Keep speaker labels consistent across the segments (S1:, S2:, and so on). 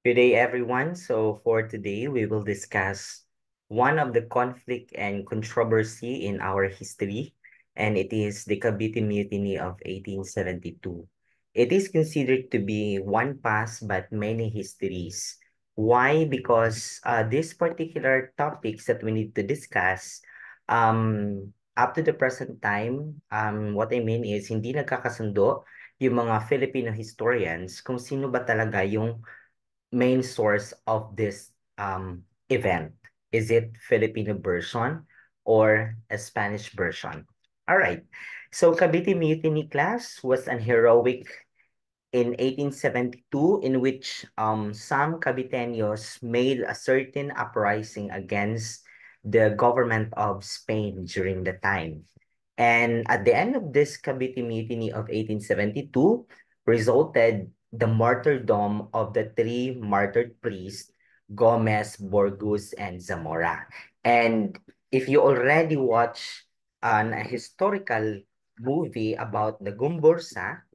S1: Good day, everyone. So for today, we will discuss one of the conflict and controversy in our history, and it is the Cavite Mutiny of 1872. It is considered to be one past but many histories. Why? Because these particular topics that we need to discuss, up to the present time, what I mean is hindi nagkakasundo yung mga Filipino historians kung sino ba talaga yung main source of this event? Is it Filipino version or a Spanish version? All right. So Cavite Mutiny class was an heroic in 1872 in which some Caviteños made a certain uprising against the government of Spain during the time. And at the end of this Cavite Mutiny of 1872 resulted the martyrdom of the three martyred priests, Gomez, Borgus, and Zamora. And if you already watch a historical movie about the Gumbursa,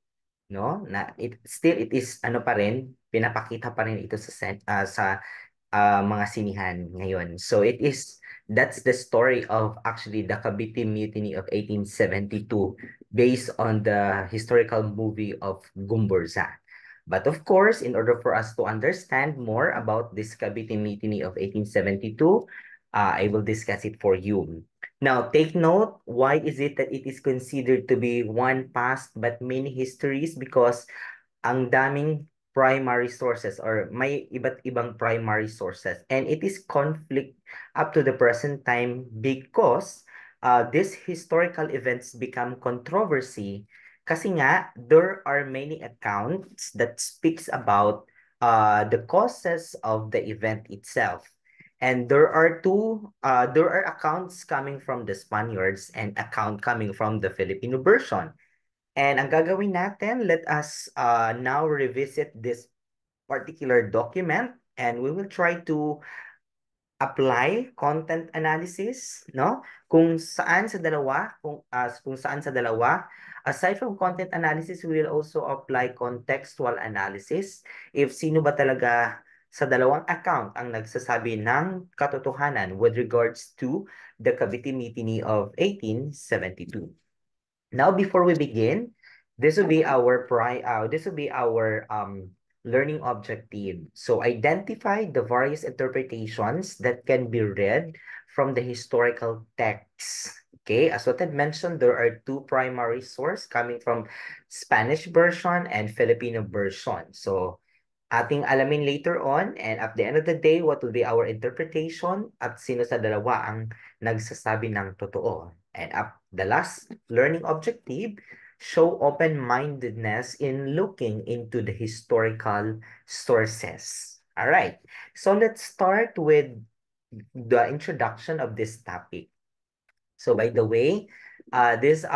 S1: no, na it is ano pa rin, pinapakita pa rin ito sa mga sinihan ngayon. So that's the story of actually the Cavite Mutiny of 1872 based on the historical movie of Gumburza. But of course, in order for us to understand more about this Cavite Mutiny of 1872, I will discuss it for you. Now, take note, why is it that it is considered to be one past but many histories? Because ang daming primary sources or may iba't ibang primary sources. And it is conflict up to the present time because these historical events become controversy kasi nga there are many accounts that speaks about the causes of the event itself. And there are accounts coming from the Spaniards and account coming from the Filipino version. And ang gagawin natin, let us now revisit this particular document and we will try to apply content analysis, no? Kung saan sa dalawa, aside from content analysis, we will also apply contextual analysis. If sino ba talaga sa dalawang account ang nagsasabi ng katotohanan with regards to the Cavite Mutiny of 1872. Now, before we begin, this will be our learning objective. So identify the various interpretations that can be read from the historical text. Okay, as what I mentioned, there are two primary sources coming from Spanish version and Filipino version. So ating alamin later on, and at the end of the day, what will be our interpretation at sino sa dalawa ang nagsasabi ng totoo. And the last learning objective, show open-mindedness in looking into the historical sources. All right, so let's start with the introduction of this topic. So by the way, this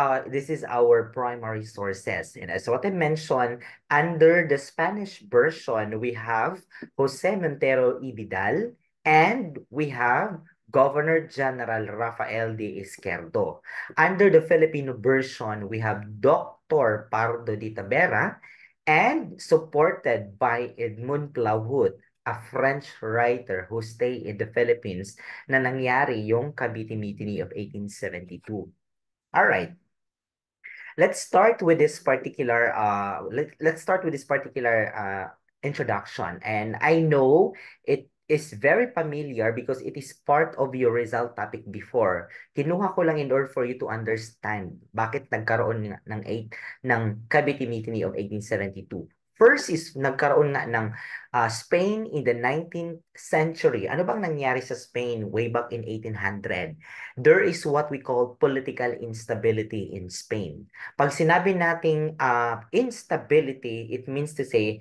S1: is our primary sources. And as what I mentioned, under the Spanish version, we have Jose Montero y Vidal, and we have Governor General Rafael de Izquierdo. Under the Filipino version, we have Dr. Pardo de Tavera, and supported by Edmund Clawood, a French writer who stayed in the Philippines na nangyari yung Cavite Mutiny of 1872. All right. Let's start with this particular introduction. And I know it is very familiar because it is part of your result topic before. Kinuha ko lang in order for you to understand bakit nagkaroon ng Cavite Mutiny of 1872. First is nagkaroon nga ng Spain in the 19th century. Ano bang nangyari sa Spain way back in 1800? There is what we call political instability in Spain. Pag sinabi nating instability, it means to say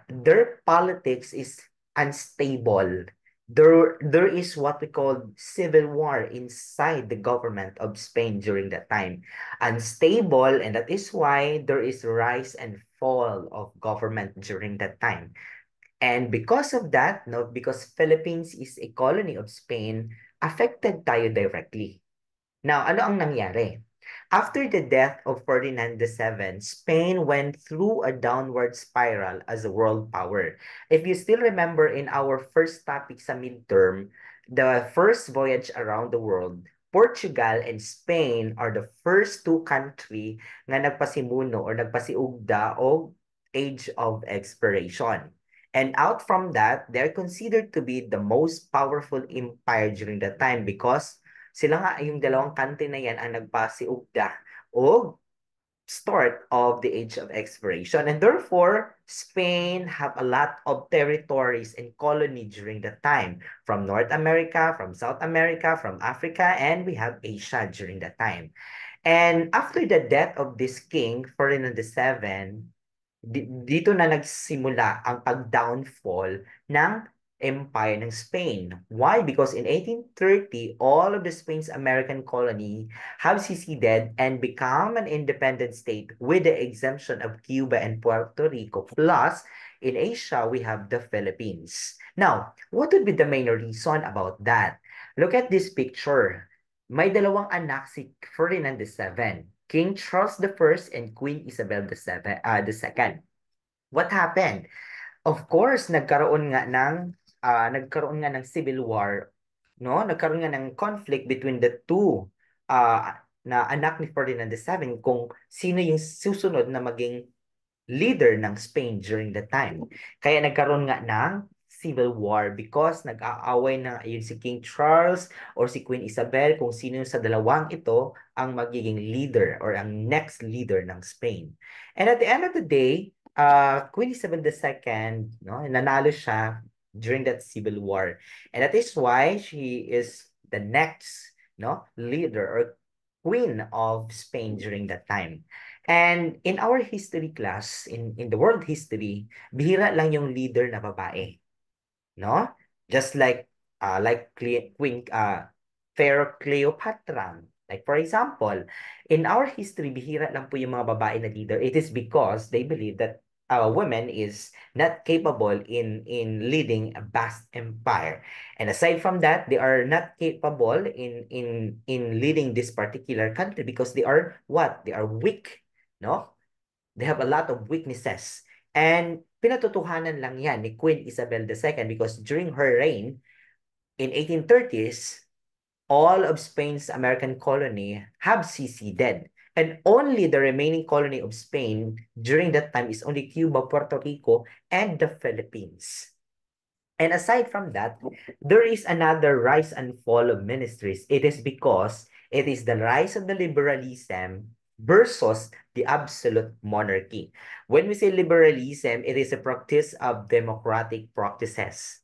S1: their politics is unstable. There is what we call civil war inside the government of Spain during that time. Unstable, and that is why there is rise and fall of government during that time. And because of that, no, because Philippines is a colony of Spain, affected tayo directly. Now, ano ang nangyari? After the death of Ferdinand VII, Spain went through a downward spiral as a world power. If you still remember in our first topic sa midterm, the first voyage around the world, Portugal and Spain are the first two country nga nagpasimuno or nagpasiugda og age of exploration. And out from that, they're considered to be the most powerful empire during that time because sila nga yung dalawang country na yan ang nagpasiugda o start of the age of exploration. And therefore, Spain have a lot of territories and colony during that time from North America, from South America, from Africa, and we have Asia during that time. And after the death of this king, Ferdinand VII, dito na nagsimula ang pag-downfall ng Empire ng Spain. Why? Because in 1830, all of the Spain's American colony have seceded and become an independent state with the exemption of Cuba and Puerto Rico. Plus, in Asia, we have the Philippines. Now, what would be the main reason about that? Look at this picture. May dalawang anak si Ferdinand VII, King Charles I and Queen Isabel II. What happened? Of course, nagkaroon nga ng civil war, no? Nagkaroon nga ng conflict between the two uh, na anak ni Ferdinand VII kung sino yung susunod na maging leader ng Spain during the time. Kaya nagkaroon nga ng civil war because nag-aaway na yun si King Charles or si Queen Isabel kung sino sa dalawang ito ang magiging leader or ang next leader ng Spain. And at the end of the day, Queen Isabel II, no, nanalo siya during that civil war. And that is why she is the next, no, leader or queen of Spain during that time. And in our history class, in the world history, bihira lang yung leader na babae, no? Just like Queen Pharaoh Cleopatra. Like for example, in our history, bihira lang po yung mga babae na leader. It is because they believe that women is not capable in leading a vast empire. And aside from that, they are not capable in leading this particular country because they are what? They are weak, no? They have a lot of weaknesses. And pinatutuhanan lang yan ni Queen Isabel II because during her reign in 1830s, all of Spain's American colony have seceded. And only the remaining colony of Spain during that time is only Cuba, Puerto Rico, and the Philippines. And aside from that, there is another rise and fall of ministries. It is because it is the rise of the liberalism versus the absolute monarchy. When we say liberalism, it is a practice of democratic practices.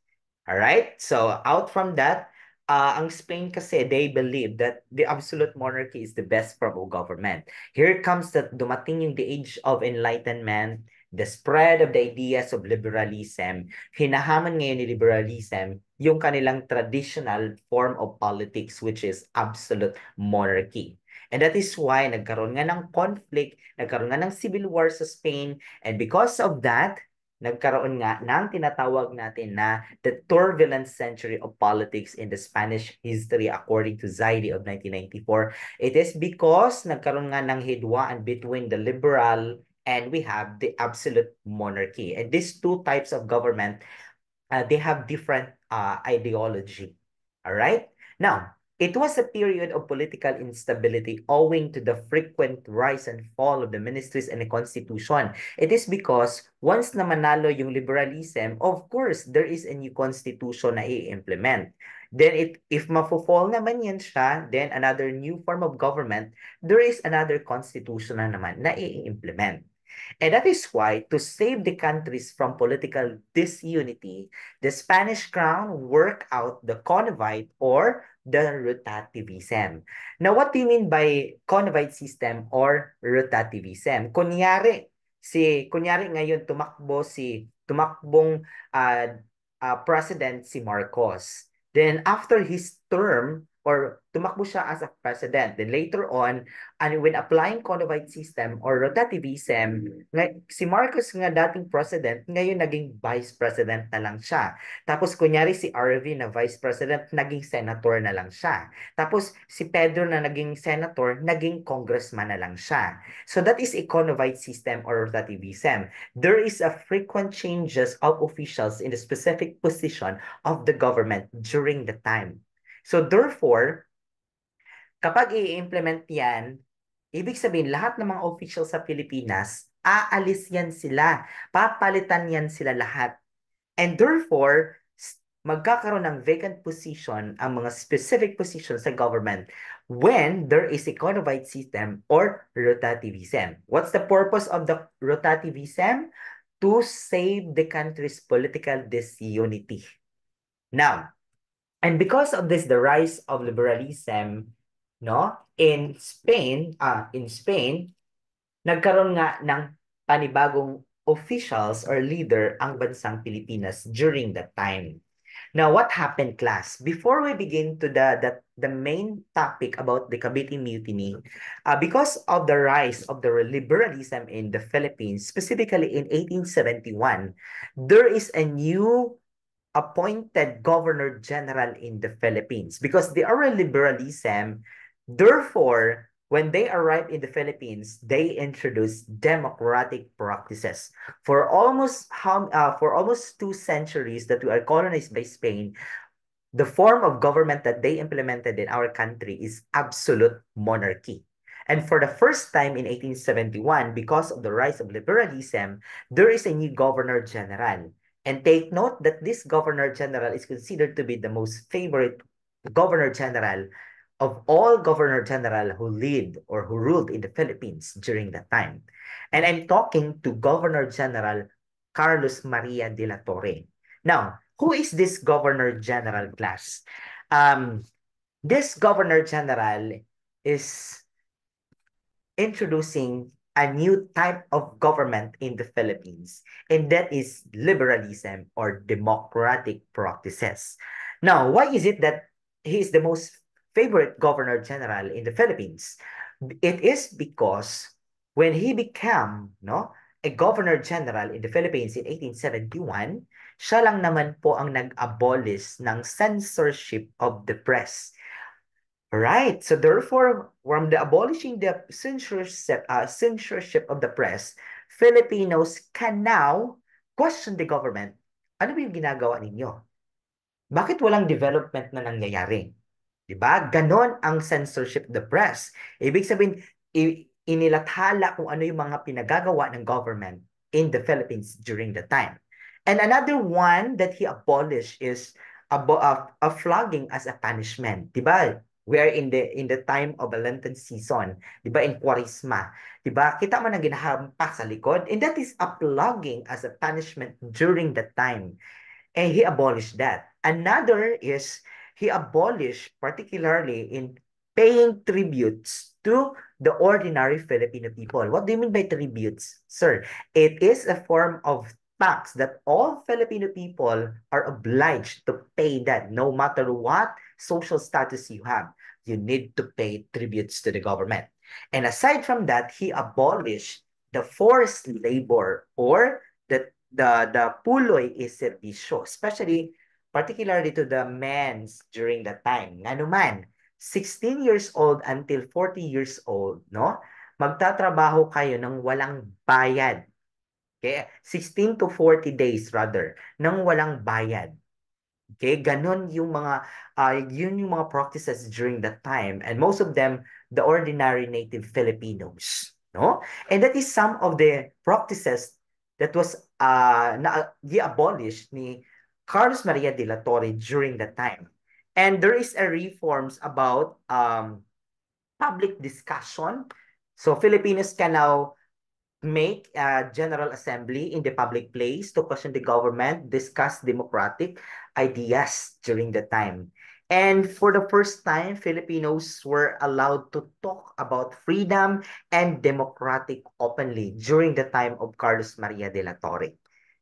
S1: All right? So out from that, ang Spain kasi, they believe that the absolute monarchy is the best form of government. Here comes that dumating yung the age of enlightenment, the spread of the ideas of liberalism, hinahamon ngayon ni liberalism yung kanilang traditional form of politics which is absolute monarchy. And that is why nagkaroon nga ng conflict, nagkaroon nga ng civil war sa Spain, and because of that, nagkaroon nga ng tinatawag natin na the turbulent century of politics in the Spanish history according to Zaidi of 1994. It is because nagkaroon nga ng hidwaan between the liberal and we have the absolute monarchy. And these two types of government, they have different ideology. All right? Now, it was a period of political instability owing to the frequent rise and fall of the ministries and the constitution. It is because once na manalo yung liberalism, of course, there is a new constitution na i-implement. Then if mafo-fall naman yan siya, then another new form of government, there is another constitution na naman na i-implement. And that is why, to save the countries from political disunity, the Spanish crown worked out the convite or the rotativism. Now, what do you mean by convite system or rotativism? Kunyari ngayon tumakbong president si Marcos. Then after his term, or tumakbo siya as a president. Then later on, and when applying Conovites system or rotativism, si Marcos nga dating president, ngayon naging vice president na lang siya. Tapos kunyari si RV na vice president, naging senator na lang siya. Tapos si Pedro na naging senator, naging congressman na lang siya. So that is a Conovite system or rotativism. There is a frequent changes of officials in the specific position of the government during the time. So therefore, kapag i-implement yan, ibig sabihin lahat ng mga officials sa Pilipinas, aalis yan sila. Papalitan yan sila lahat. And therefore, magkakaroon ng vacant position ang mga specific positions sa government when there is a Conovite system or rotativism. What's the purpose of the rotativism? To save the country's political disunity. Now, and because of this, the rise of liberalism, no, in Spain, nagkaroon nga ng panibagong officials or leader ang bansang Pilipinas during that time. Now, what happened, class? Before we begin to the main topic about the Cavite Mutiny, because of the rise of the liberalism in the Philippines, specifically in 1871, there is a new appointed Governor General in the Philippines because they are a liberalism. Therefore, when they arrived in the Philippines, they introduced democratic practices. For almost 2 centuries that we are colonized by Spain, the form of government that they implemented in our country is absolute monarchy. And for the first time in 1871, because of the rise of liberalism, there is a new Governor General. And take note that this Governor General is considered to be the most favorite Governor General of all Governor General who lived or who ruled in the Philippines during that time. And I'm talking to Governor General Carlos Maria de la Torre. Now, who is this Governor General, class? This Governor General is introducing a new type of government in the Philippines, and that is liberalism or democratic practices. Now, why is it that he is the most favorite Governor General in the Philippines? It is because when he became a Governor General in the Philippines in 1871, siya lang naman po ang nag-abolish ng censorship of the press. Right. So therefore, from the abolishing the censorship of the press, Filipinos can now question the government. Ano ba yung ginagawa ninyo? Bakit walang development na nangyayari? Diba? Ganon ang censorship of the press. Ibig sabihin, inilathala kung ano yung mga pinagagawa ng government in the Philippines during the time. And another one that he abolished is a flogging as a punishment. Diba? We are in the time of a Lenten season, 'di ba, in Quaresma. 'Di ba? Kita mo na ginahampak sa likod, and that is a flogging as a punishment during that time. And he abolished that. Another is he abolished, particularly in paying tributes to the ordinary Filipino people. What do you mean by tributes, sir? It is a form of tax that all Filipino people are obliged to pay that no matter what social status you have. You need to pay tributes to the government. And aside from that, he abolished the forced labor or the puloy is servisyo, especially particularly to the men during that time. Ano man, 16 years old until 40 years old, no? Magtatrabaho kayo ng walang bayad. Okay? 16 to 40 days rather, ng walang bayad. Okay, ganon yung mga yun yung mga practices during that time, and most of them the ordinary native Filipinos, no? And that is some of the practices that was na abolished ni Carlos Maria de la Torre during that time. And there is a reforms about public discussion. So Filipinos can now make a general assembly in the public place to question the government, discuss democratic ideas during the time. And for the first time, Filipinos were allowed to talk about freedom and democratic openly during the time of Carlos Maria de la Torre.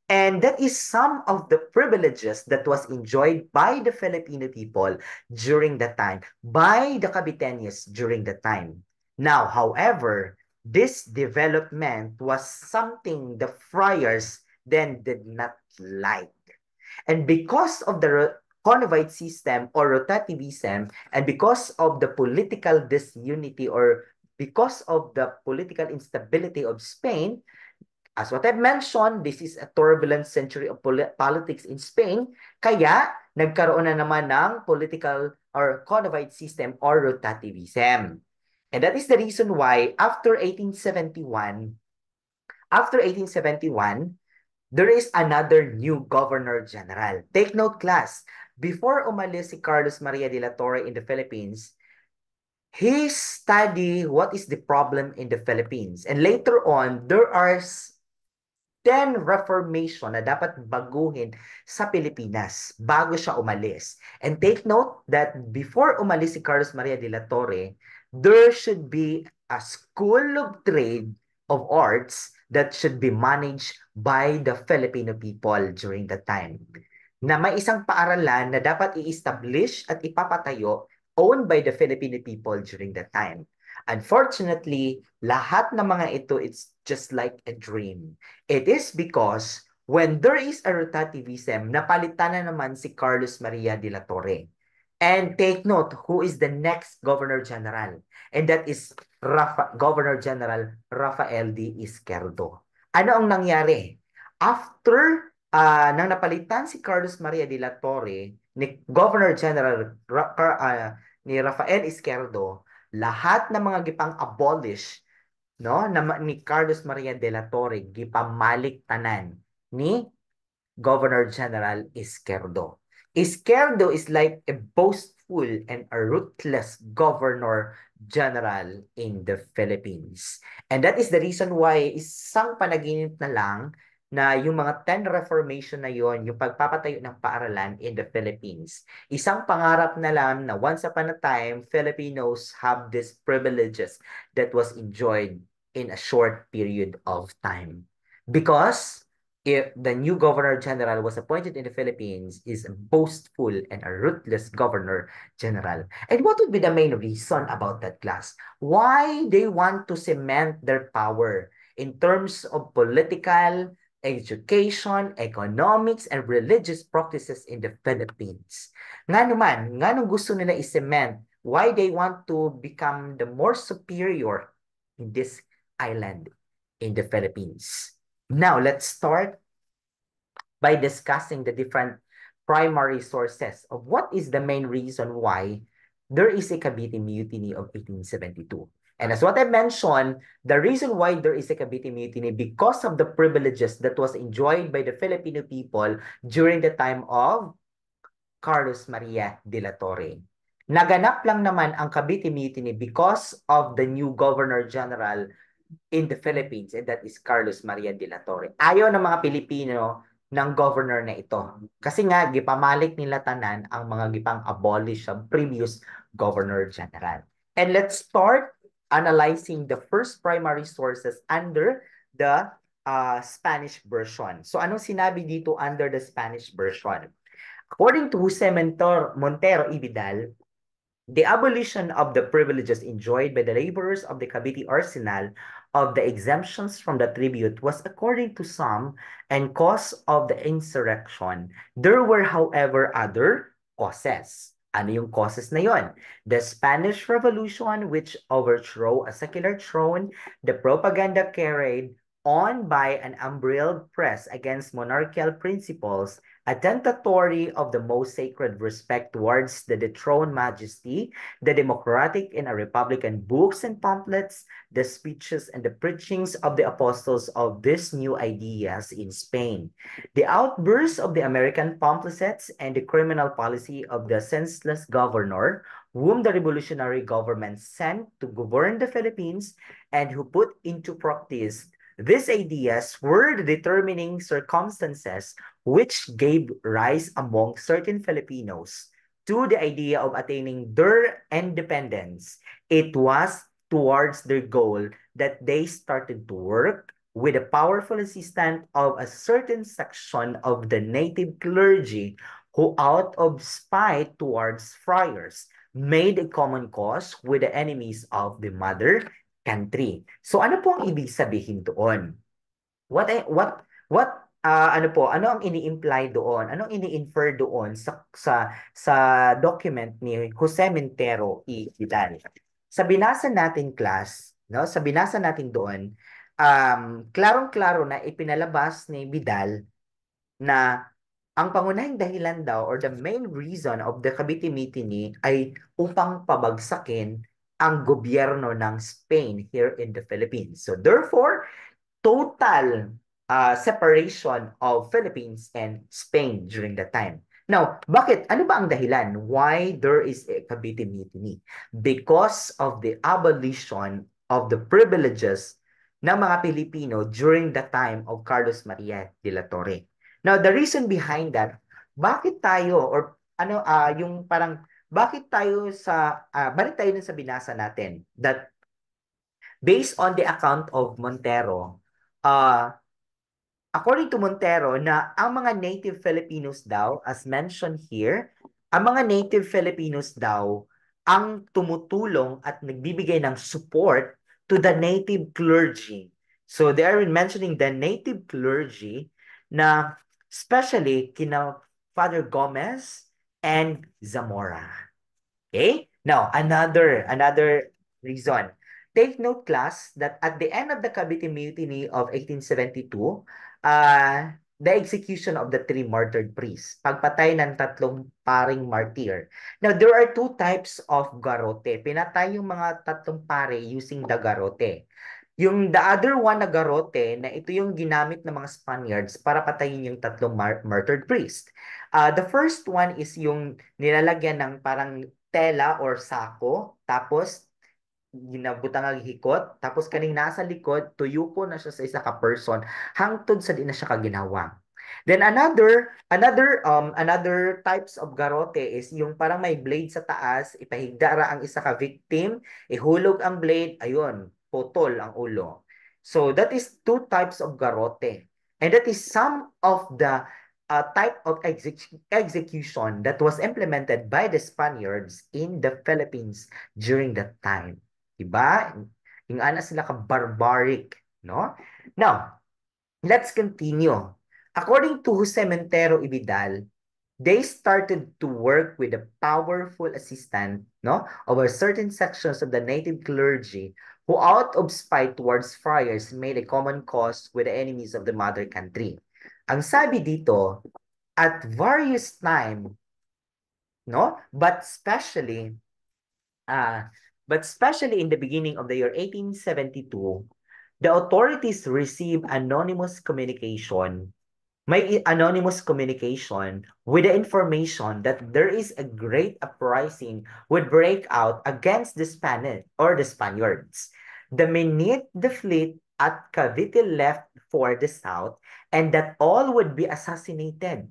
S1: And that is some of the privileges that was enjoyed by the Filipino people during the time, by the Caviteños during the time. Now, however, this development was something the friars then did not like. And because of the Conovite system or rotativism, and because of the political disunity or because of the political instability of Spain, as what I've mentioned, this is a turbulent century of politics in Spain. Kaya, nagkaroon na naman ng political or Conovite system or rotativism. And that is the reason why after 1871, there is another new Governor General. Take note, class, before umalis si Carlos Maria de la Torre in the Philippines, he studied what is the problem in the Philippines. And later on, there are 10 reformation na dapat baguhin sa Pilipinas bago siya umalis. And take note that before umalis si Carlos Maria de la Torre, there should be a school of trade of arts that should be managed by the Filipino people during that time. Na may isang paaralan na dapat i-establish at ipapatayo owned by the Filipino people during that time. Unfortunately, lahat ng mga ito, it's just like a dream. It is because when there is a rotativism, napalitan na naman si Carlos Maria de la Torre. And take note, who is the next Governor General? And that is Governor General Rafael D. Izquierdo. Ano ang nangyari? After nang napalitan si Carlos Maria de la Torre, ni Governor General ni Rafael Izquierdo, lahat ng mga gipang abolish no ni Carlos Maria de la Torre gipamalik tanan ni Governor General Izquierdo. Izquierdo is like a boastful and a ruthless Governor General in the Philippines. And that is the reason why isang panaginip na lang na yung mga 10 reformation na yon, yung pagpapatayo ng paaralan in the Philippines. Isang pangarap na lang na once upon a time, Filipinos have these privileges that was enjoyed in a short period of time. Because if the new Governor General was appointed in the Philippines is a boastful and a ruthless Governor General. And what would be the main reason about that, class? Why they want to cement their power in terms of political, education, economics, and religious practices in the Philippines? Nga naman, nga nung gusto nila i-cement, why they want to become the more superior in this island in the Philippines. Now, let's start by discussing the different primary sources of what is the main reason why there is a Cavite Mutiny of 1872. And as what I mentioned, the reason why there is a Cavite Mutiny because of the privileges that was enjoyed by the Filipino people during the time of Carlos Maria de la Torre. Naganap lang naman ang Cavite Mutiny because of the new Governor General in the Philippines, and that is Carlos Maria de la Torre. Ayaw ng mga Pilipino ng governor na ito. Kasi nga, gipamalik nila tanan ang mga gipang abolish sa previous Governor General. And let's start analyzing the first primary sources under the Spanish version. So anong sinabi dito under the Spanish version? According to Jose Montero y Vidal, the abolition of the privileges enjoyed by the laborers of the Cavite arsenal of the exemptions from the tribute was according to some and cause of the insurrection. There were, however, other causes. Ano yung causes na yon? The Spanish Revolution, which overthrew a secular throne, the propaganda carried on by an umbrelled press against monarchical principles, attentatory of the most sacred respect towards the dethroned majesty, the democratic and republican books and pamphlets, the speeches and the preachings of the apostles of these new ideas in Spain, the outbursts of the American pamphlets, and the criminal policy of the senseless governor, whom the revolutionary government sent to govern the Philippines and who put into practice these ideas were the determining circumstances which gave rise among certain Filipinos to the idea of attaining their independence. It was towards their goal that they started to work, with the powerful assistance of a certain section of the native clergy who, out of spite towards friars, made a common cause with the enemies of the mother country. So ano po ang ibig sabihin doon? Ano ang ini-imply doon? Anong ini-infer doon sa document ni Jose Montero y Vidal? Sa binasa natin class, no? Sa binasa natin doon, klarong-klaro na ipinalabas ni Vidal na ang pangunahing dahilan daw or the main reason of the Cavite Mutiny ay upang pabagsakin ang gobyerno ng Spain here in the Philippines. So therefore, total separation of Philippines and Spain during that time. Now, bakit? Ano ba ang dahilan? Why there is a Cavite Mutiny? Because of the abolition of the privileges ng mga Pilipino during the time of Carlos Maria de la Torre. Now, the reason behind that, bakit tayo or yung parang bakit tayo balik tayo dun sa binasa natin that based on the account of Montero, uh, according to Montero, na ang mga native Filipinos daw, as mentioned here, ang mga native Filipinos daw ang tumutulong at nagbibigay ng support to the native clergy. So they are mentioning the native clergy na especially kina Father Gomez and Zamora. Okay? Now, another reason. Take note, class, that at the end of the Cavite Mutiny of 1872, the execution of the three martyred priests, pagpatay ng tatlong paring martyr. Now, there are two types of garote. Pinatay yung mga tatlong pare using the garote. Yung the other one na garote, na ito yung ginamit ng mga Spaniards para patayin yung tatlong martyred priest. The first one is yung nilalagyan ng parang tela or sako, tapos ginabutang ang hikot, tapos kaning nasa likod, tuyuko na siya sa isa ka person, hangtod sa di na siya kaginawang. Then another types of garote is yung parang may blade sa taas, ipahigda ra ang isa ka victim, ihulog ang blade, ayun, putol ang ulo. So that is two types of garote. And that is some of the type of execution that was implemented by the Spaniards in the Philippines during that time. Diba? Yung ana sila ka barbaric, no? Now, let's continue. According to Jose Montero y Vidal, they started to work with the powerful assistant, no, of a certain sections of the native clergy who out of spite towards friars made a common cause with the enemies of the mother country. Ang sabi dito, at various time, no, uh, but especially in the beginning of the year 1872, the authorities received anonymous communication with the information that there is a great uprising would break out against the Spanish or the Spaniards. The minute the fleet at Cavite left for the south, and that all would be assassinated,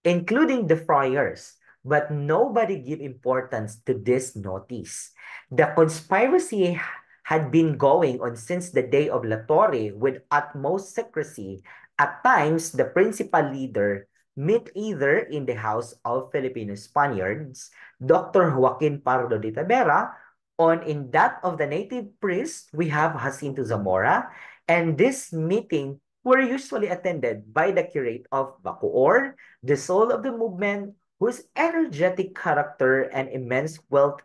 S1: including the friars, but nobody gave importance to this notice. The conspiracy had been going on since the day of La Torre with utmost secrecy. At times, the principal leader met either in the house of Filipino Spaniards, Dr. Joaquin Pardo de Tavera, on in that of the native priest, we have Jacinto Zamora, and this meeting were usually attended by the curate of Bacoor, the soul of the movement, whose energetic character and immense wealth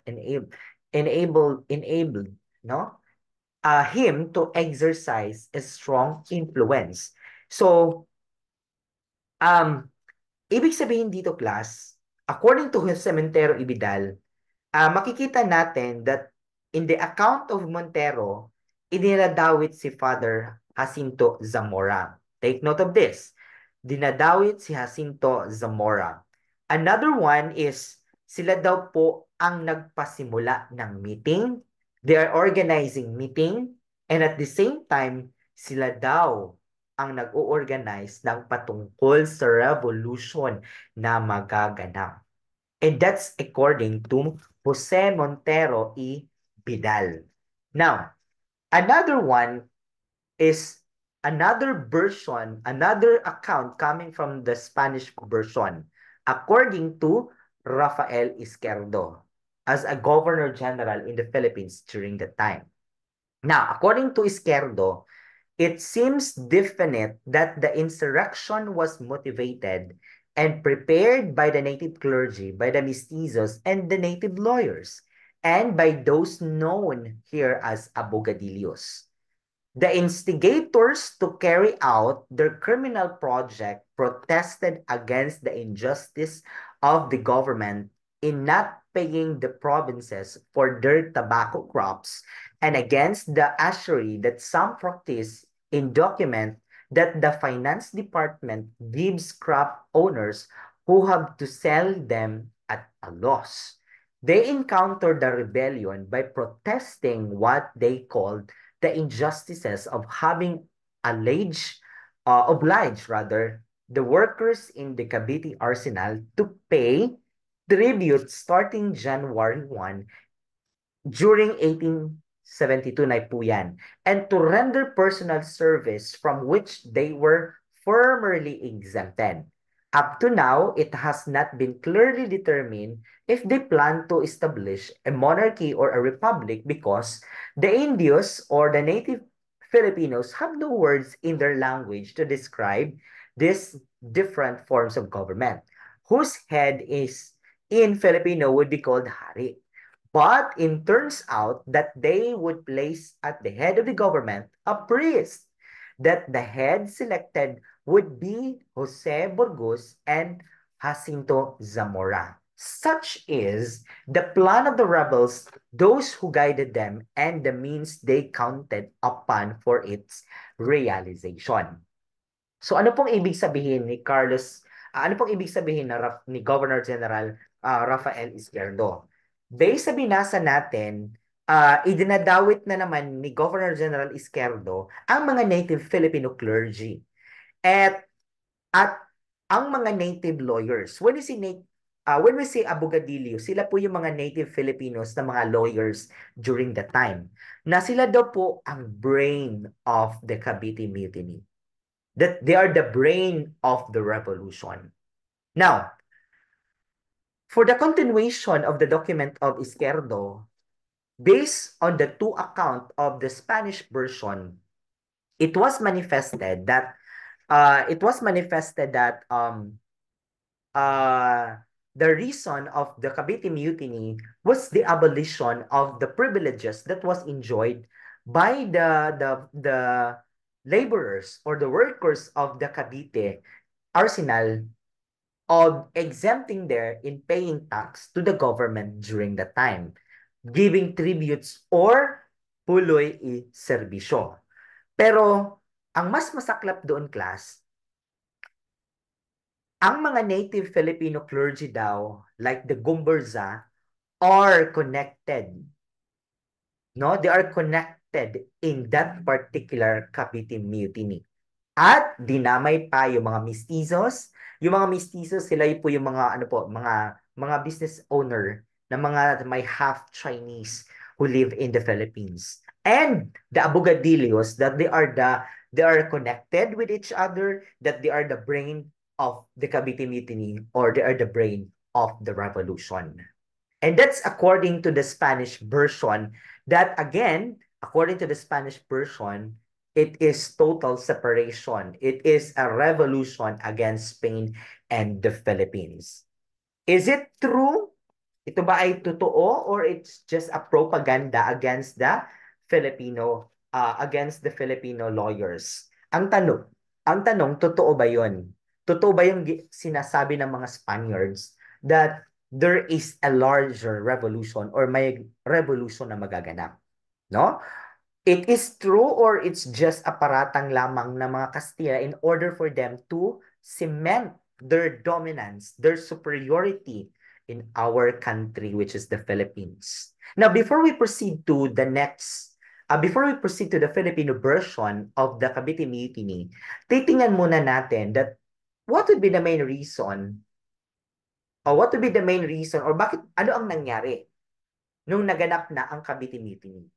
S1: enabled no him to exercise a strong influence. So, um, ibig sabihin dito, class, according to Cementerio Ibidal, makikita natin that in the account of Montero, iniladawit si Father Jacinto Zamora. Take note of this. Dinadawit si Jacinto Zamora. Another one is, sila daw po ang nagpasimula ng meeting. They are organizing meeting. And at the same time, sila daw ang nag-o-organize ng patungkol sa revolution na magaganap. And that's according to Jose Montero y Vidal. Now, another one is another version, another account coming from the Spanish version, according to Rafael Izquierdo as a governor general in the Philippines during the time. Now, according to Izquierdo, it seems definite that the insurrection was motivated and prepared by the native clergy, by the mestizos, and the native lawyers, and by those known here as abogadillos. The instigators to carry out their criminal project protested against the injustice of the government in not paying the provinces for their tobacco crops and against the usury that some practice in document that the finance department gives crop owners who have to sell them at a loss. They encountered the rebellion by protesting what they called the injustices of having obliged rather the workers in the Cavite Arsenal to pay tribute starting January 1 during 1872 na po yan, and to render personal service from which they were formerly exempted. Up to now, it has not been clearly determined if they plan to establish a monarchy or a republic because the Indios or the native Filipinos have no words in their language to describe these different forms of government, whose head is in Filipino would be called hari. But it turns out that they would place at the head of the government a priest, that the head selected would be Jose Burgos and Jacinto Zamora. Such is the plan of the rebels, those who guided them, and the means they counted upon for its realization. So ano pong ibig sabihin ni ano pong ibig sabihin ni Governor General Rafael Izquierdo? Based sa binasa natin, idinadawit na naman ni Governor General Izquierdo ang mga native Filipino clergy at at ang mga native lawyers. When we say abogadillo, sila po yung mga native Filipinos na mga lawyers during the time na sila daw po ang brain of the Cavite Mutiny, that they are the brain of the revolution. Now, for the continuation of the document of Izquierdo, based on the two account of the Spanish version, it was manifested that uh, the reason of the Cavite Mutiny was the abolition of the privileges that was enjoyed by the laborers or the workers of the Cavite Arsenal of exempting there in paying tax to the government during the time, giving tributes or puloy i serbisyo. Pero ang mas masaklap doon, class, ang mga native Filipino clergy daw, like the Gumburza, are connected. No, they are connected in that particular Cavite Mutiny. At dinamay pa yung mga mestizos. Yung mga mestizos, sila po yung mga ano po, mga business owner na mga may half Chinese who live in the Philippines. And the abogadillos, that they are connected with each other, that they are the brain of the Cavite Mutiny, or they are the brain of the revolution. And that's according to the Spanish version, that again, according to the Spanish version, it is total separation. It is a revolution against Spain and the Philippines. Is it true? Ito ba ay totoo, or it's just a propaganda against the Filipino lawyers? Ang tanong, totoo ba 'yon? Totoo ba yung sinasabi ng mga Spaniards that there is a larger revolution or may revolution na magaganap? No? It is true, or it's just a paratang lamang ng mga Kastila in order for them to cement their dominance, their superiority in our country, which is the Philippines. Now, before we proceed to the Filipino version of the Cavite Mutiny, titingnan muna natin that what would be the main reason, or ano ang nangyari nung naganap na ang Cavite Mutiny?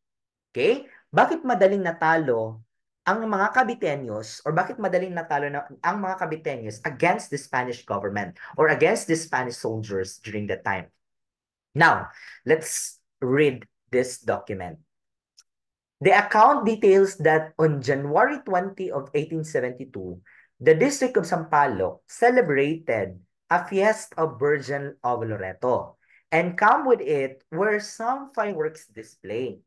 S1: Okay? Bakit madaling natalo ang mga Caviteños or bakit madaling natalo na ang mga Caviteños against the Spanish government or against the Spanish soldiers during that time. Now, let's read this document. The account details that on January 20 of 1872, the District of Sampaloc celebrated a Fiesta of Virgin of Loreto, and come with it were some fireworks display.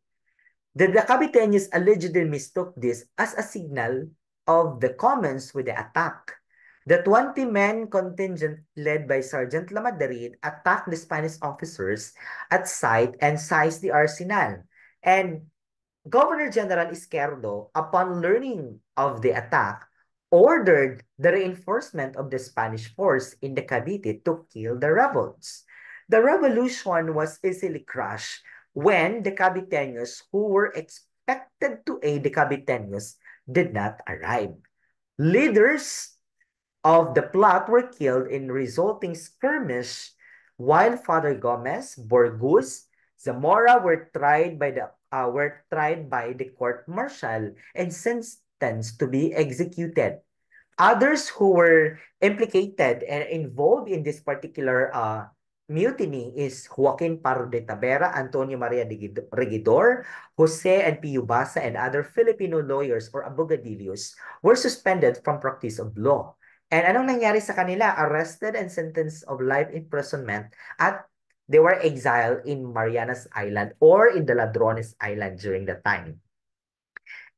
S1: The Caviteños allegedly mistook this as a signal of the commence with the attack. The 20-man contingent led by Sergeant Lamadrid attacked the Spanish officers at sight and seized the arsenal. And Governor General Izquierdo, upon learning of the attack, ordered the reinforcement of the Spanish force in the Cavite to kill the rebels. The revolution was easily crushed when the Caviteños who were expected to aid the Caviteños did not arrive. Leaders of the plot were killed in resulting skirmish, while Father Gomez, Borgus, Zamora were tried by the court martial and sentenced to be executed. Others who were implicated and involved in this particular mutiny is Joaquin Pardo de Tabera, Antonio Maria de Regidor, Jose and Pio Basa, and other Filipino lawyers or abogadillos were suspended from practice of law. And anong nangyari sa kanila? Arrested and sentenced of life imprisonment at they were exiled in Marianas Island or in the Ladrones Island during that time.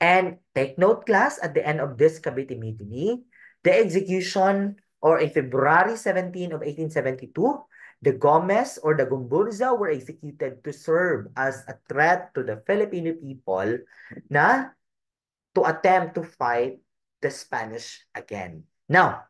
S1: And take note, class, at the end of this Cavite mutiny, the execution, or in February 17 of 1872, the Gomez or the Gumburza were executed to serve as a threat to the Filipino people na to attempt to fight the Spanish again. Now,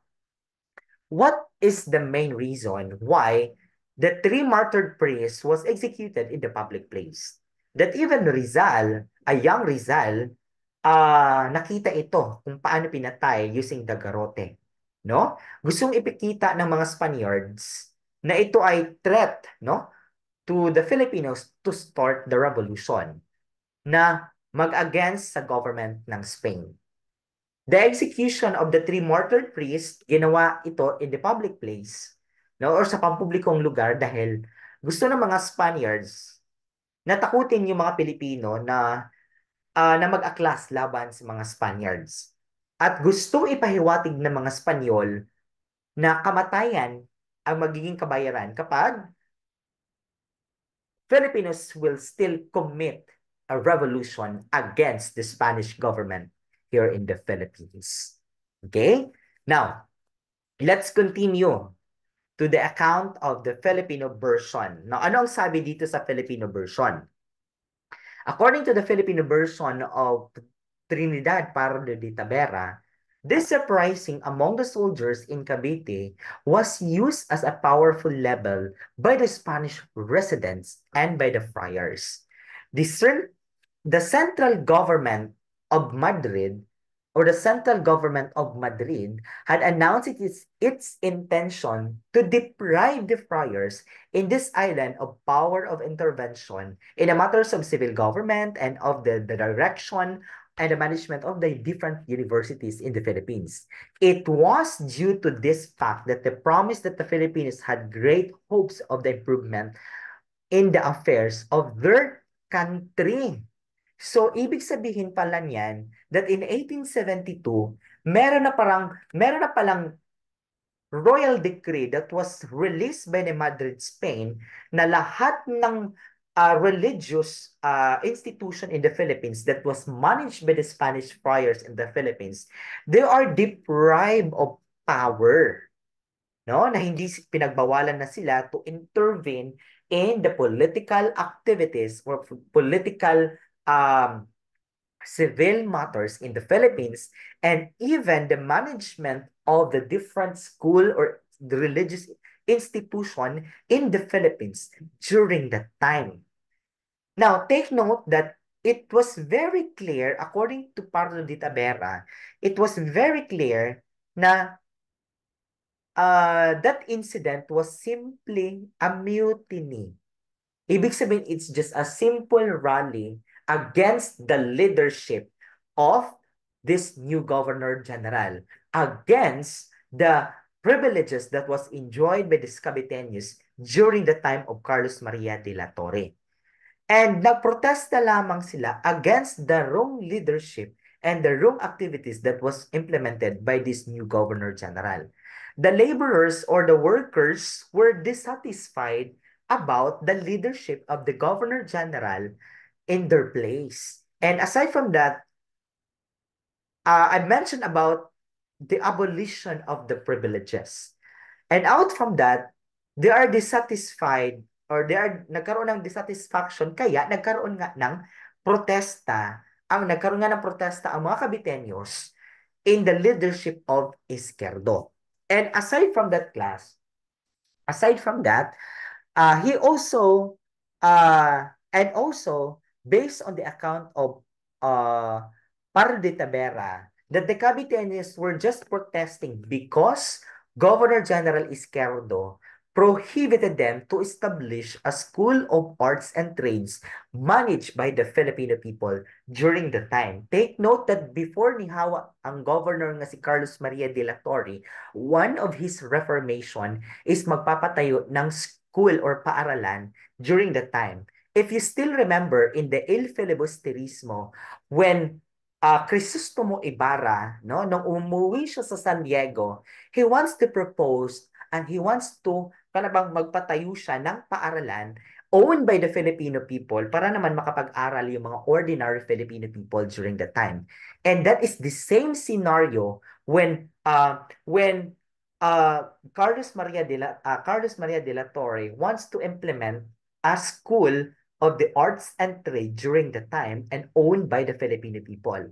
S1: what is the main reason why the three martyred priests was executed in the public place? That even Rizal, a young Rizal, nakita ito kung paano pinatay using the garrote. No? Gustong ipikita ng mga Spaniards na ito ay threat, no, to the Filipinos to start the revolution na mag-against sa government ng Spain. The execution of the three martyred priests, ginawa ito in the public place, no, or sa pampublikong lugar dahil gusto ng mga Spaniards na takutin yung mga Pilipino na mag-aklas laban sa mga Spaniards. At gustong ipahiwatig ng mga Spanyol na kamatayan ang magiging kabayaran kapag Filipinos will still commit a revolution against the Spanish government here in the Philippines. Okay? Now, let's continue to the account of the Filipino version. Now, ano ang sabi dito sa Filipino version? According to the Filipino version of Trinidad Pardo de Tabera, this uprising among the soldiers in Cavite was used as a powerful level by the Spanish residents and by the friars. The central government of Madrid or the central government of Madrid had announced its intention to deprive the friars in this island of power of intervention in the matters of civil government and of the direction and the management of the different universities in the Philippines. It was due to this fact that the promise that the Filipinos had great hopes of the improvement in the affairs of their country. So, ibig sabihin pala niyan that in 1872, meron na palang royal decree that was released by the Madrid, Spain, na lahat ng religious institution in the Philippines that was managed by the Spanish friars in the Philippines, they are deprived of power, no? Na hindi pinagbawalan na sila to intervene in the political activities or political civil matters in the Philippines, and even the management of the different school or the religious institution in the Philippines during that time. Now, take note that it was very clear, according to Pardo de Tabera, it was very clear na that incident was simply a mutiny. Ibig sabihin, it's just a simple rally against the leadership of this new Governor General against the privileges that was enjoyed by the Caviteños during the time of Carlos Maria de la Torre. And nagprotesta lamang sila against the wrong leadership and the wrong activities that was implemented by this new Governor General. The laborers or the workers were dissatisfied about the leadership of the Governor General in their place. And aside from that, I mentioned about the abolition of the privileges. And out from that, they are dissatisfied or nagkaroon ng dissatisfaction kaya nagkaroon nga ng nagkaroon nga ng protesta ang mga Caviteños in the leadership of Izquierdo. And aside from that, he also, and also, based on the account of uh, Pardo de Tavera, that the Caviteños were just protesting because Governor General Izquierdo prohibited them to establish a school of arts and trades managed by the Filipino people during the time. Take note that before ni hawa ang governor nga si Carlos Maria de la Torre, one of his reformation is magpapatayo ng school or paaralan during the time. If you still remember in the Il Filibusterismo, when Crisostomo Ibarra, no, nung umuwi siya sa San Diego, he wants to propose and he wants to bang magpatayo siya ng paaralan owned by the Filipino people para naman makapag-aral yung mga ordinary Filipino people during the time. And that is the same scenario when Carlos Maria de la Torre wants to implement a school of the arts and trade during the time and owned by the Filipino people.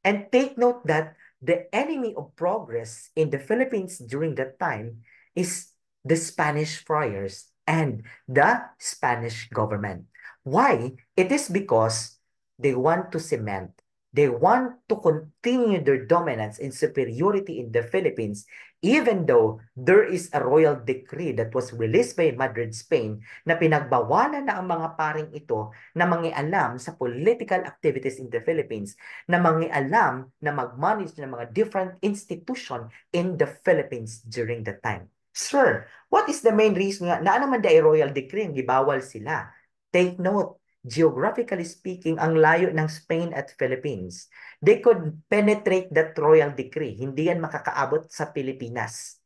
S1: And take note that the enemy of progress in the Philippines during that time is the Spanish friars and the Spanish government. Why? It is because they want to cement, they want to continue their dominance and superiority in the Philippines, even though there is a royal decree that was released by Madrid, Spain, na pinagbawalan na ang mga paring ito na mangialam sa political activities in the Philippines, na mangialam na mag-manage ng mga different institution in the Philippines during the time. Sir, what is the main reason nga na naman da royal decree ang gibawal sila? Take note, geographically speaking, ang layo ng Spain at Philippines. They could penetrate that royal decree. Hindi yan makakaabot sa Pilipinas.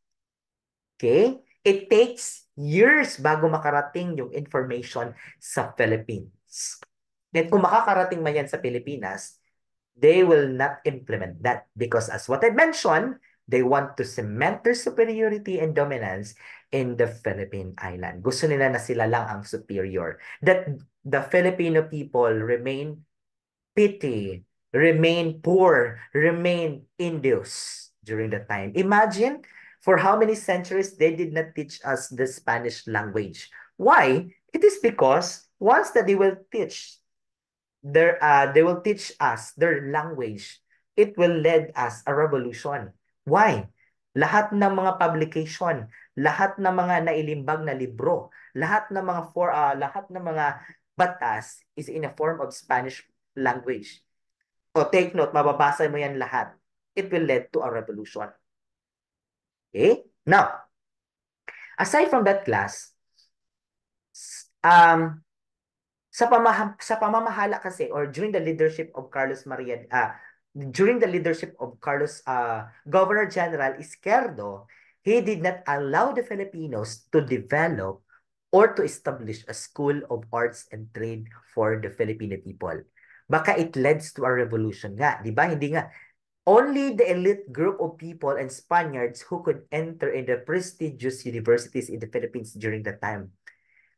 S1: Okay? It takes years bago makarating yung information sa Philippines. At kung makakarating man yan sa Pilipinas, they will not implement that because as what I mentioned, they want to cement their superiority and dominance in the Philippine island. Gusto nila na sila lang ang superior. That the Filipino people remain petty, remain poor, remain Indios during the time. Imagine for how many centuries they did not teach us the Spanish language. Why? It is because once that they will teach they will teach us their language, it will lead us a revolution. Why? Lahat ng mga publication, lahat ng mga nailimbag na libro, lahat ng mga batas is in a form of Spanish language. So take note, mababasa mo yan lahat. It will lead to a revolution. Okay? Now, aside from that class, sa pamamahala kasi or during the leadership of Governor General Izquierdo, he did not allow the Filipinos to develop or to establish a school of arts and trade for the Filipino people. Baka it leads to a revolution nga, di ba? Hindi nga. Only the elite group of people and Spaniards who could enter in the prestigious universities in the Philippines during that time.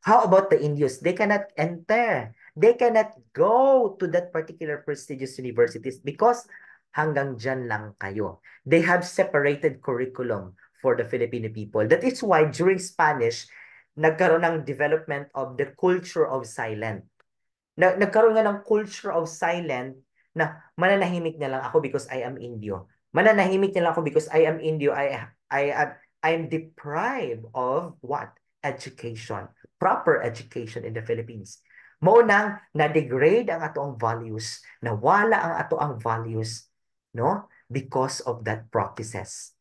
S1: How about the Indios? They cannot enter. They cannot go to that particular prestigious universities because hanggang dyan lang kayo. They have separated curriculum for the Filipino people. That is why during Spanish, nagkaroon ng development of the culture of silent. Nagkaroon nga ng culture of silent na mananahimik na lang ako because I am Indio. Mananahimik na lang ako because I am Indio. I am deprived of what? Education. Proper education in the Philippines. Mao nang na-degrade ang ato ang values, nawala ang ato ang values, no? Because of that practices.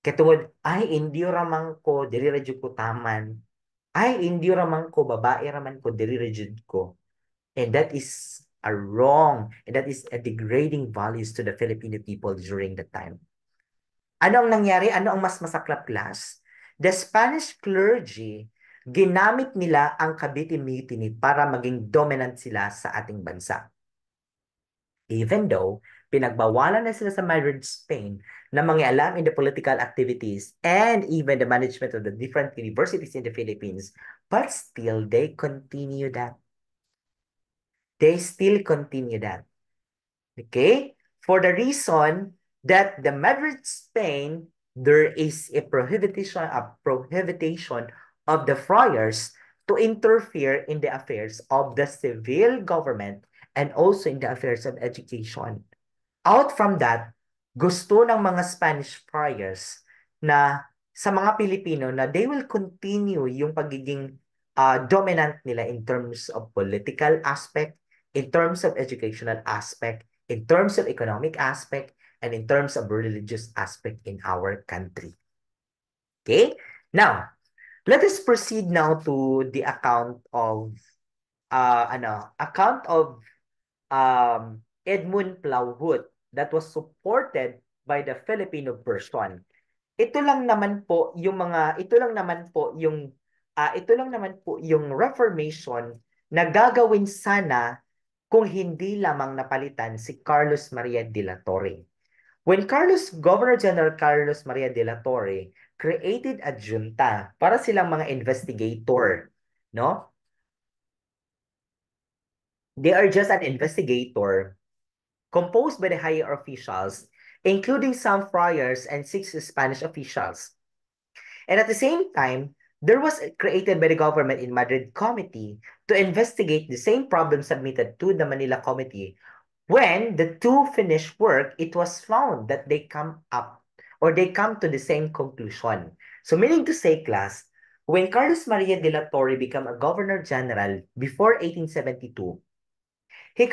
S1: Katungod, ay, hindi raman ko, diri ra jud ko taman. Ay, hindi raman ko, babae raman ko, diri ra jud ko. And that is a wrong, and that is a degrading values to the Filipino people during the time. Ano ang nangyari? Ano ang mas masaklap, class? The Spanish clergy, ginamit nila ang Cavite Mutiny para maging dominant sila sa ating bansa. Even though, pinagbawalan na sila sa Madrid, Spain, na mangialam in the political activities and even the management of the different universities in the Philippines, but still, they continue that. They still continue that. Okay? For the reason that the Madrid, Spain, there is a prohibition of the friars to interfere in the affairs of the civil government and also in the affairs of education. Out from that, gusto ng mga Spanish friars na sa mga Pilipino na they will continue yung pagiging dominant nila in terms of political aspect, in terms of educational aspect, in terms of economic aspect, and in terms of religious aspect in our country. Okay? Now, let us proceed now to the account of Edmund Plauhut that was supported by the Filipino version. Ito lang naman po yung reformation na gagawin sana kung hindi lamang napalitan si Carlos Maria de la Torre. When Governor General Carlos Maria de la Torre created a junta para silang mga investigator, no? They are just an investigator composed by the higher officials, including some friars and 6 Spanish officials. And at the same time, there was created by the government in Madrid committee to investigate the same problem submitted to the Manila committee. When the two finished work, it was found that they come to the same conclusion. So meaning to say, class, when Carlos Maria de la Torre became a governor general before 1872, he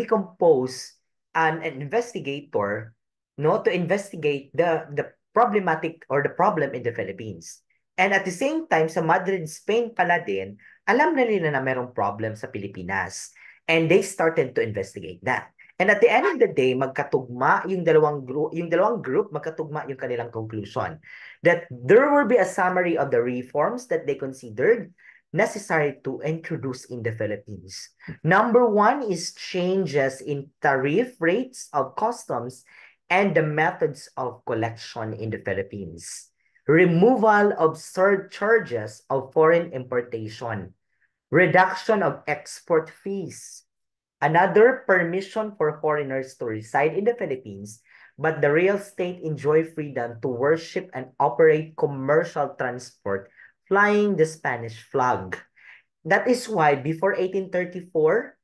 S1: composed an investigator, no, to investigate the problematic or the problem in the Philippines. And at the same time, sa Madrid, Spain pala din, alam na nila na merong problem sa Pilipinas. And they started to investigate that. And at the end of the day, magkatugma yung dalawang group, magkatugma yung kanilang conclusion that there will be a summary of the reforms that they considered necessary to introduce in the Philippines. Number one is changes in tariff rates of customs and the methods of collection in the Philippines. Removal of surcharges of foreign importation. Reduction of export fees. Another, permission for foreigners to reside in the Philippines, but the real estate enjoy freedom to worship and operate commercial transport flying the Spanish flag. That is why before 1834,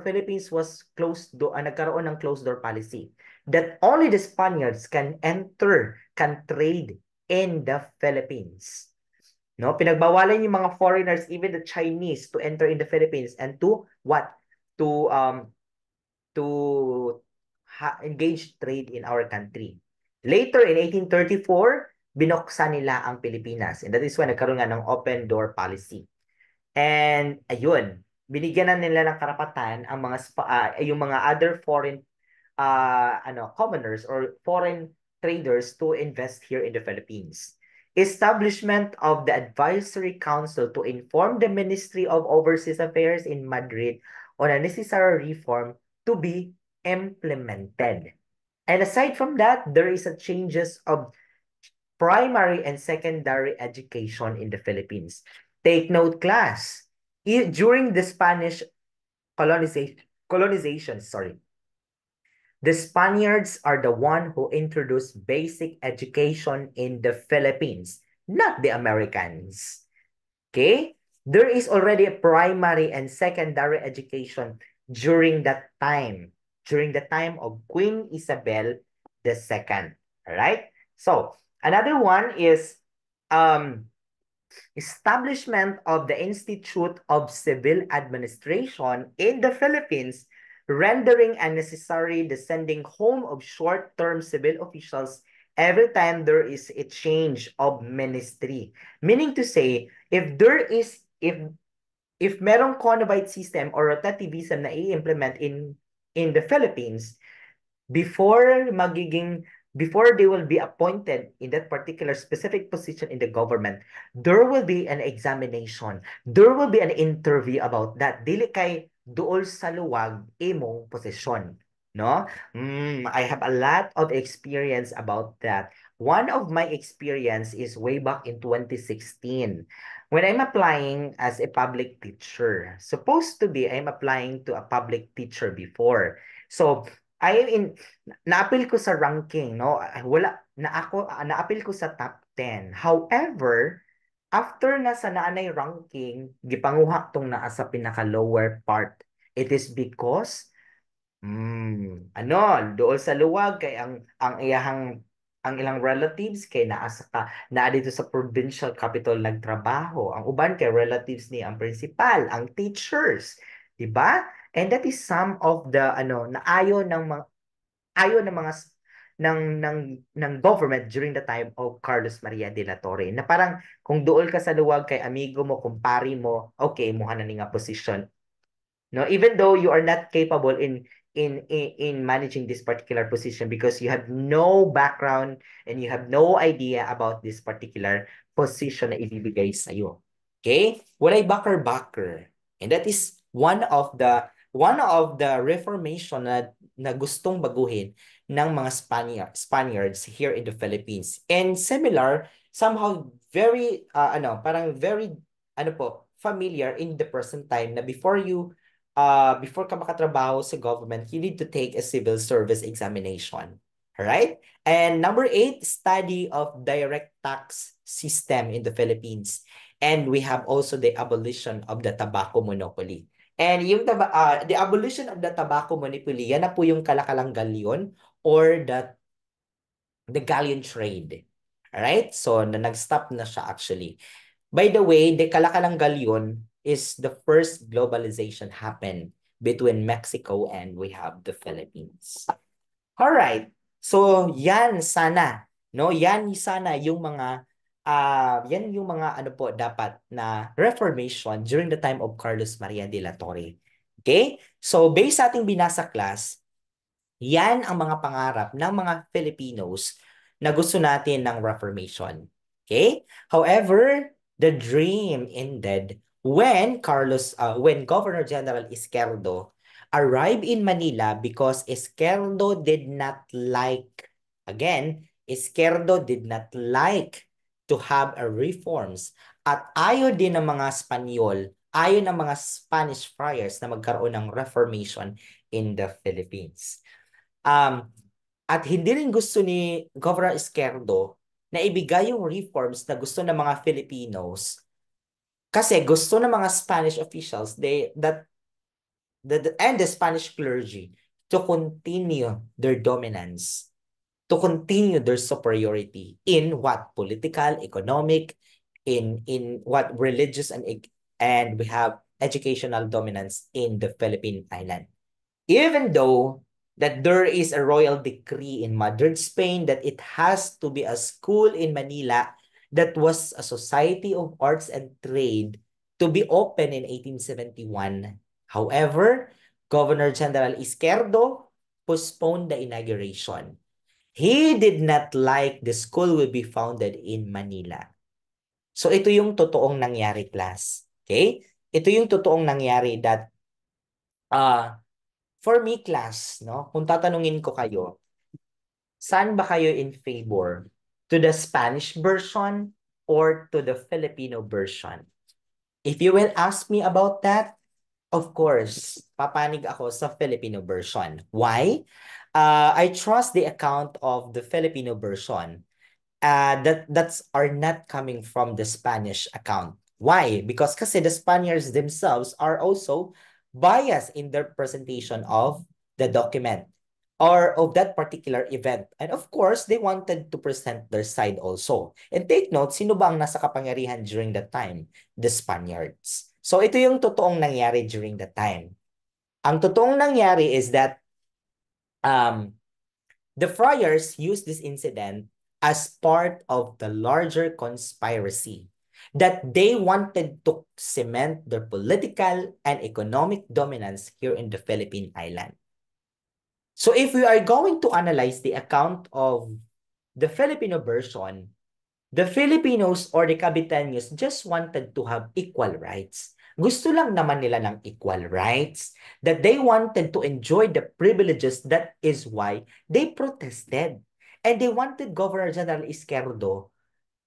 S1: Philippines was nagkaroon ng closed door policy that only the Spaniards can trade in the Philippines. No, pinagbawalan yung mga foreigners, even the Chinese, to enter in the Philippines and to what? To engage trade in our country. Later in 1834, binuksan nila ang Pilipinas. And that is when nagkaroon nga ng open door policy. And ayun, binigyan na nila ng karapatan ang yung mga other foreign commoners or foreign traders to invest here in the Philippines. Establishment of the Advisory Council to inform the Ministry of Overseas Affairs in Madrid on a necessary reform to be implemented. And aside from that, there is a changes of primary and secondary education in the Philippines. Take note, class. During the Spanish colonization, the Spaniards are the one who introduced basic education in the Philippines, not the Americans. Okay? There is already a primary and secondary education during the time of Queen Isabel II. All right? So, another one is establishment of the Institute of Civil Administration in the Philippines rendering unnecessary the sending home of short-term civil officials every time there is a change of ministry. Meaning to say, if merong convite system or rotativism na i-implement in the Philippines, before magiging before they will be appointed in that particular specific position in the government, there will be an examination. There will be an interview about that. Dili kay duol sa luwag imong posisyon. No? I have a lot of experience about that. One of my experience is way back in 2016 when I'm applying as a public teacher. Supposed to be I'm applying to a public teacher before. So I in na-appeal ko sa ranking, no? Wala na ako na-appeal ko sa top 10. However, after na sa naanay ranking, gipanguha tong naa sa pinaka lower part. It is because ano, dool sa luwag kay ang ilang relatives kay naa dito sa provincial capital nagtrabaho. Ang uban kay relatives ni ang principal, ang teachers, 'di ba? And that is some of the naayon ng mga ayon ng mga ng government during the time of Carlos Maria de la Torre na parang kung duol ka sa luwag kay amigo mo, kumpari mo, okay, muha na ni nga position. No, even though you are not capable in managing this particular position because you have no background and you have no idea about this particular position na ibibigay sa iyo. Okay? Walay backer-backer. And that is one of the reformation na gustong baguhin ng mga Spaniards here in the Philippines. And similar, somehow very parang very familiar in the present time na before ka makatrabaho sa government, you need to take a civil service examination. Alright? And number 8, study of direct tax system in the Philippines. And we have also the abolition of the tobacco monopoly. And yung the abolition of the tobacco monopoly, yan na po yung kalakalang galyon or the galleon trade. Alright? So, nag-stop na siya actually. By the way, the kalakalang galyon is the first globalization happened between Mexico and we have the Philippines. All right. So, yan sana, no? Yan sana yung mga ano po dapat na reformation during the time of Carlos Maria de la Torre. Okay? So, based sa ating binasa class, yan ang mga pangarap ng mga Filipinos na gusto natin ng reformation. Okay? However, the dream ended when Governor General Izquierdo arrived in Manila because Izquierdo did not like to have a reforms at ayaw din ng mga Espanyol, ayaw ng mga Spanish friars na magkaroon ng reformation in the Philippines. At hindi rin gusto ni Governor Izquierdo na ibigay yung reforms na gusto ng mga Filipinos kasi gusto ng mga Spanish officials and the Spanish clergy to continue their dominance, to continue their superiority in what political, economic, in what religious and we have educational dominance in the Philippine island. Even though that there is a royal decree in Madrid, Spain, that it has to be a school in Manila that was a society of arts and trade to be open in 1871. However, Governor General Izquierdo postponed the inauguration. He did not like the school will be founded in Manila. So ito yung totoong nangyari, class. Okay? Ito yung totoong nangyari that for me, class, no? Kung tatanungin ko kayo, saan ba kayo in favor? To the Spanish version or to the Filipino version? If you will ask me about that, of course, papanig ako sa Filipino version. Why? I trust the account of the Filipino version. That's are not coming from the Spanish account. Why? Because kasi the Spaniards themselves are also biased in their presentation of the document or of that particular event. And of course, they wanted to present their side also. And take note, sino ba ang nasa kapangyarihan during that time? The Spaniards. So ito yung totoong nangyari during that time. Ang totoong nangyari is that um, the friars used this incident as part of the larger conspiracy that they wanted to cement their political and economic dominance here in the Philippine island. So if we are going to analyze the account of the Filipino version, the Filipinos or the Caviteños just wanted to have equal rights. Gusto lang naman nila ng equal rights, that they wanted to enjoy the privileges. That is why they protested. And they wanted Governor General Izquierdo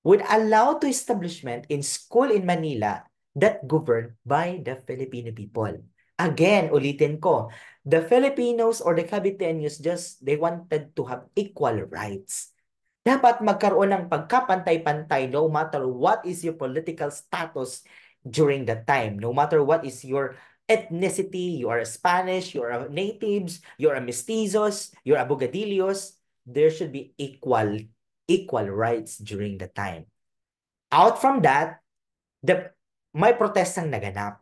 S1: would allow to establishment in school in Manila that governed by the Filipino people. Again, ulitin ko, the Filipinos or the Caviteños they wanted to have equal rights. Dapat magkaroon ng pagkapantay-pantay no matter what is your political status during that time. No matter what is your ethnicity, you are a Spanish, you are a natives, you are a mestizos, you're a Bugadillos, there should be equal rights during the time. Out from that, may protestang naganap.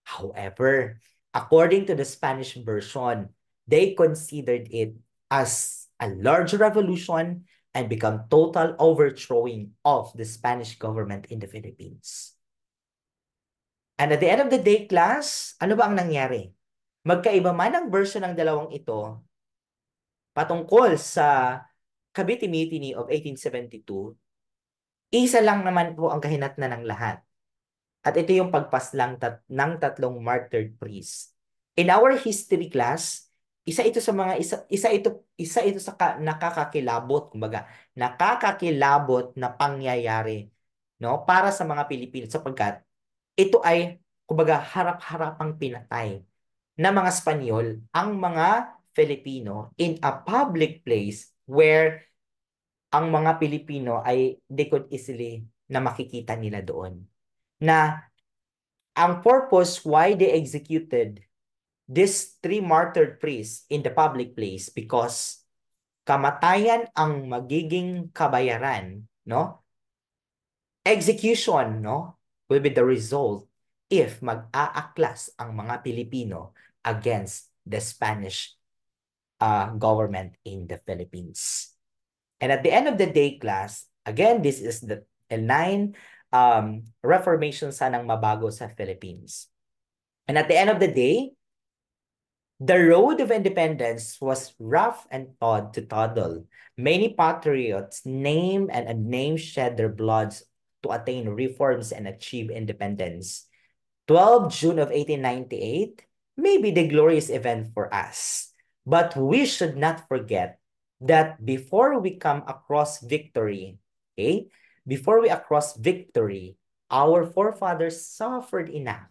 S1: However, according to the Spanish version, they considered it as a large revolution and become total overthrowing of the Spanish government in the Philippines. And at the end of the day, class, ano ba ang nangyari? Magkaiba man ang version ng dalawang ito patungkol sa Cavite Mutiny of 1872, isa lang naman po ang kahinatnan ng lahat. At ito yung pagpaslang ng tatlong martyred priests. In our history class, isa ito sa nakakakilabot, kumbaga, nakakakilabot na pangyayari, no, para sa mga Pilipino sapagkat ito ay kumbaga harap-harapang pinatay ng mga Espanyol ang mga Filipino in a public place where ang mga Pilipino ay they could easily na makikita nila doon na ang purpose why they executed these three martyred priests in the public place because kamatayan ang magiging kabayaran, no? Execution, no, will be the result if mag-aaklas ang mga Pilipino against the Spanish government in the Philippines. And at the end of the day, class, again, this is the nine reformation sanang mabago sa Philippines. And at the end of the day, the road of independence was rough and toddle. Many patriots name and unnamed shed their bloods to attain reforms and achieve independence. 12 June of 1898 may be the glorious event for us, but we should not forget that before we come across victory, okay, before we across victory, our forefathers suffered enough.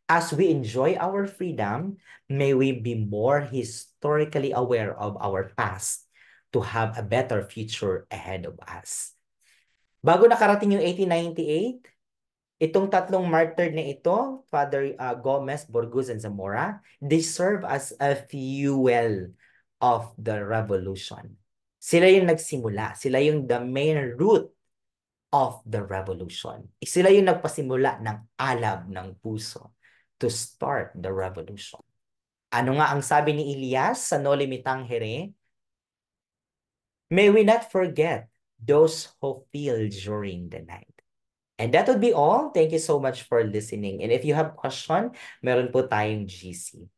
S1: As we enjoy our freedom, may we be more historically aware of our past to have a better future ahead of us. Bago nakarating yung 1898, itong tatlong martyr na ito, Father Gomez, Borguz, and Zamora, they serve as a fuel of the revolution. Sila yung nagsimula. Sila yung the main root of the revolution. Sila yung nagpasimula ng alab ng puso to start the revolution. Ano nga ang sabi ni Elias sa No Limitang Here? May we not forget those who feel during the night. And that would be all. Thank you so much for listening. And if you have question, meron po tayong GC.